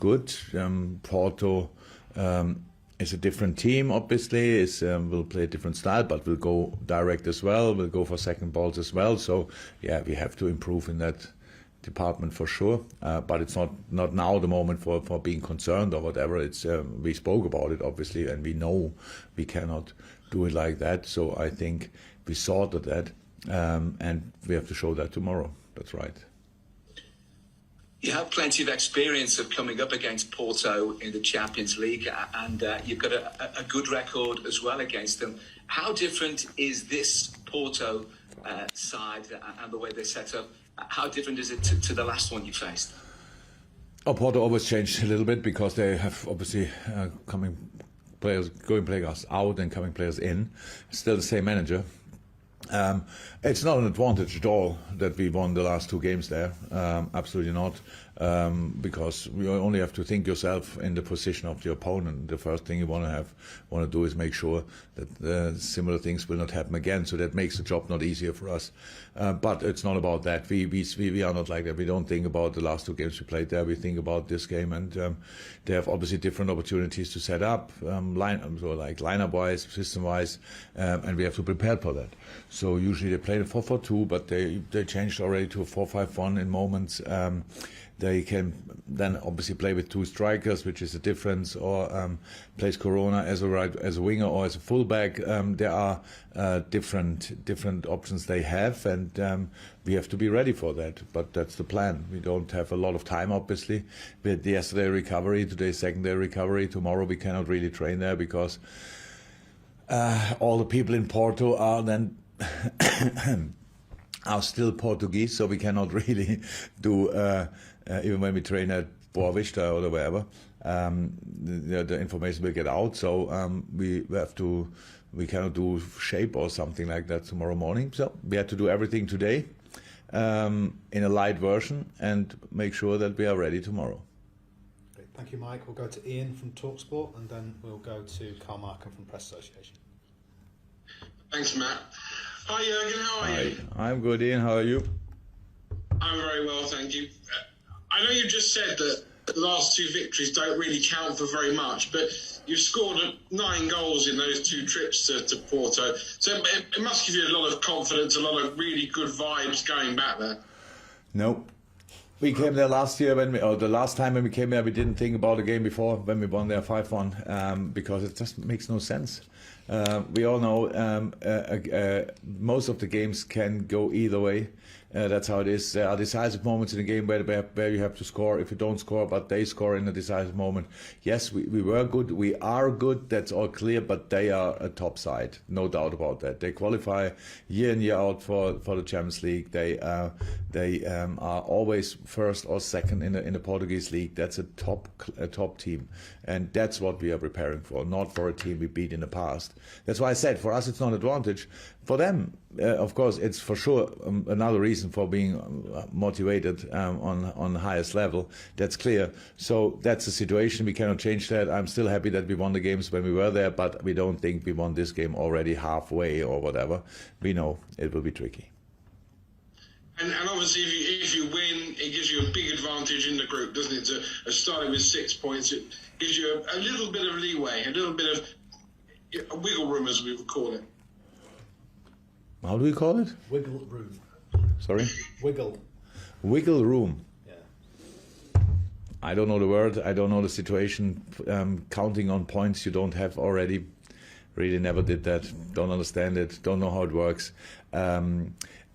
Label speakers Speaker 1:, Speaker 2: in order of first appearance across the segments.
Speaker 1: good. Porto is a different team, obviously. Will play a different style, but will go direct as well. Will go for second balls as well. So yeah, we have to improve in that department for sure. But it's not now the moment for being concerned or whatever. It's we spoke about it obviously, and we know we cannot do it like that. So I think we sorted that, and we have to show that tomorrow. That's right.
Speaker 2: You have plenty of experience of coming up against Porto in the Champions League, and you've got a good record as well against them. How different is this Porto side and the way they set up? How different is it to the last one you faced?
Speaker 1: Oh, Porto always changed a little bit because they have obviously going players out and coming players in. Still the same manager. It's not an advantage at all that we won the last two games there. Absolutely not. Because you only have to think yourself in the position of the opponent. The first thing you want to do is make sure that similar things will not happen again. So that makes the job not easier for us. But it's not about that. We are not like that. We don't think about the last two games we played there. We think about this game, and they have obviously different opportunities to set up, lineup wise, system wise, and we have to prepare for that. So usually they play the 4-4-2, but they changed already to a 4-5-1 in moments. They can then obviously play with two strikers, which is a difference, or plays Corona as a winger or as a fullback. There are different options they have, and we have to be ready for that. But that's the plan. We don't have a lot of time, obviously. We had yesterday recovery, today second day recovery. Tomorrow we cannot really train there because all the people in Porto are then are still Portuguese, so we cannot really do. Even when we train at Boa Vista or wherever, the information will get out. So we cannot do shape or something like that tomorrow morning. So we have to do everything today in a light version and make sure that we are ready tomorrow.
Speaker 3: Great. Thank you, Mike. We'll go to Ian from TalkSport, and then we'll go to Carl Markham from Press Association.
Speaker 4: Thanks, Matt. Hi, Jürgen. How are you?
Speaker 1: I'm good, Ian. How are you?
Speaker 4: I'm very well, thank you. I know you just said that the last two victories don't really count for very much, but you've scored 9 goals in those 2 trips to Porto. So it must give you a lot of confidence, a lot of really good vibes going back there.
Speaker 1: No. We came there last year the last time when we came there, we didn't think about the game before when we won there 5-1 because it just makes no sense. We all know most of the games can go either way. That's how it is. There are decisive moments in the game where you have to score if you don't score, but they score in a decisive moment. Yes, we were good. We are good. That's all clear. But they are a top side, no doubt about that. They qualify year in year out for the Champions League. They are always first or second in the Portuguese league. That's a top team, and that's what we are preparing for. Not for a team we beat in the past. That's why I said for us it's not an advantage. For them, of course, it's for sure another reason for being motivated on the highest level. That's clear. So that's the situation. We cannot change that. I'm still happy that we won the games when we were there, but we don't think we won this game already halfway or whatever. We know it will be tricky.
Speaker 4: And obviously, if you win, it gives you a big advantage in the group, doesn't it? To starting with 6 points, it gives you a little bit of leeway, a little bit of wiggle room, as we would call it.
Speaker 1: How do we call it?
Speaker 3: Wiggle room.
Speaker 1: Sorry?
Speaker 3: Wiggle
Speaker 1: room.
Speaker 3: Yeah.
Speaker 1: I don't know the word. I don't know the situation. Counting on points you don't have already. Really never did that. Don't understand it. Don't know how it works.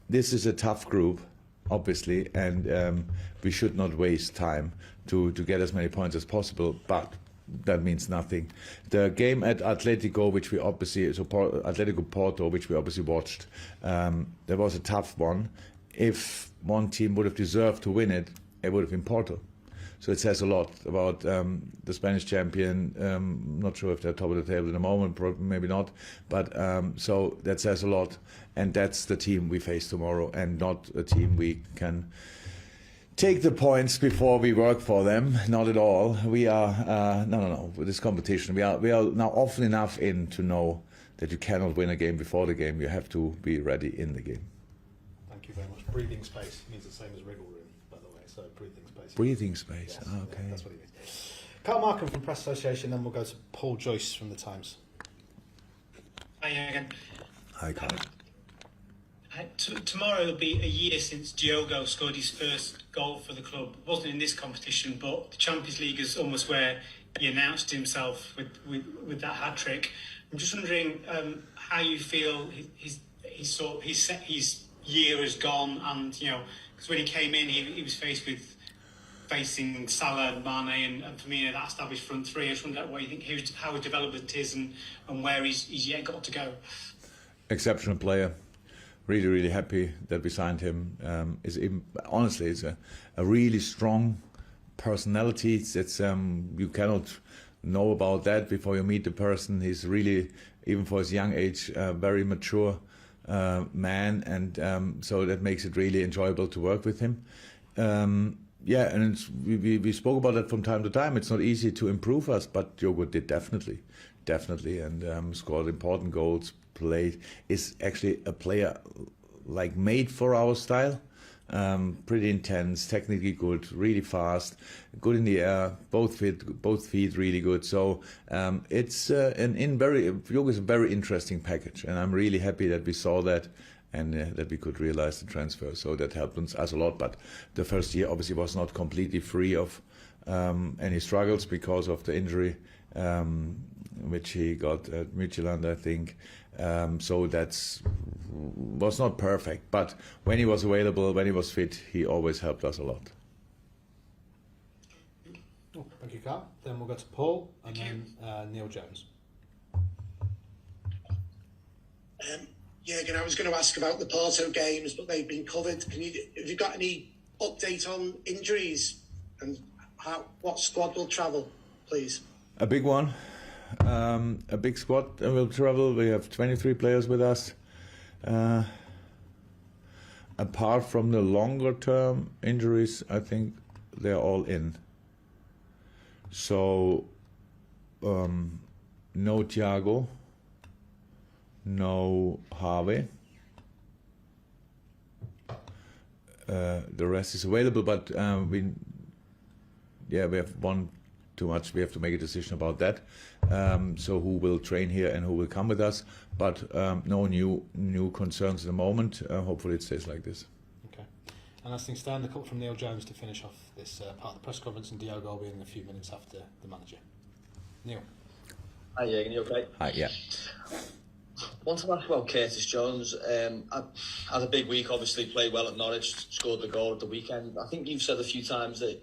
Speaker 1: This is a tough group, obviously, and we should not waste time to get as many points as possible. But that means nothing. The game at Atletico, which we obviously, Atletico Porto, which we obviously watched, there was a tough one. If one team would have deserved to win it, it would have been Porto. So it says a lot about the Spanish champion. Not sure if they're top of the table in the moment, probably, maybe not. But so that says a lot. And that's the team we face tomorrow, and not a team we can take the points before we work for them. Not at all. We are no. With this competition, we are now often enough in to know that you cannot win a game before the game. You have to be ready in the game.
Speaker 3: Thank you very much. Breathing space means the same as wriggle room, by the way. So breathing space.
Speaker 1: Breathing space.
Speaker 3: Yes,
Speaker 1: Okay.
Speaker 3: yeah, that's what he means. Carl Markham from Press Association, then we'll go to Paul Joyce from the Times.
Speaker 5: Hi again.
Speaker 1: Hi, Carl.
Speaker 5: Tomorrow will be a year since Diogo scored his first goal for the club. It wasn't in this competition, but the Champions League is almost where he announced himself with that hat trick. I'm just wondering how you feel his year has gone, and because when he came in, he was facing Salah, Mane, and Firmino, that established front three. I just wonder what you think how his development is and where he's yet got to go. Exceptional
Speaker 1: player. Really, really happy that we signed him. Honestly, it's a really strong personality. It's you cannot know about that before you meet the person. He's really, even for his young age, a very mature man, and so that makes it really enjoyable to work with him. Yeah, and we spoke about that from time to time. It's not easy to improve us, but Diogo did definitely, and scored important goals. Is actually a player like made for our style. Pretty intense, technically good, really fast, good in the air, both feet really good. So it's Diogo is a very interesting package, and I'm really happy that we saw that. And that we could realize the transfer, so that helped us a lot. But the first year obviously was not completely free of any struggles because of the injury which he got at Midtjylland, I think. So was not perfect, but when he was available, when he was fit, he always helped us a lot.
Speaker 3: Oh, thank you, Carl. Then we'll go to Paul and then Neil Jones.
Speaker 6: Yeah, again, I was going to ask about the Porto games, but they've been covered. Have you got any update on injuries and what squad will travel, please?
Speaker 1: A big one, a big squad will travel. We have 23 players with us. Apart from the longer term injuries, I think they're all in. So, no Thiago. No Harvey. The rest is available, but we have one too much. We have to make a decision about that. So who will train here and who will come with us? But no new concerns at the moment. Hopefully it stays like this.
Speaker 3: Okay. And as things stand, the call from Neil Jones to finish off this part of the press conference, and Diogo will be in a few minutes after the manager. Neil.
Speaker 7: Hi, Jürgen, you okay?
Speaker 1: Hi, yeah.
Speaker 7: Want to ask about Curtis Jones. Had a big week, obviously played well at Norwich, scored the goal at the weekend. I think you've said a few times that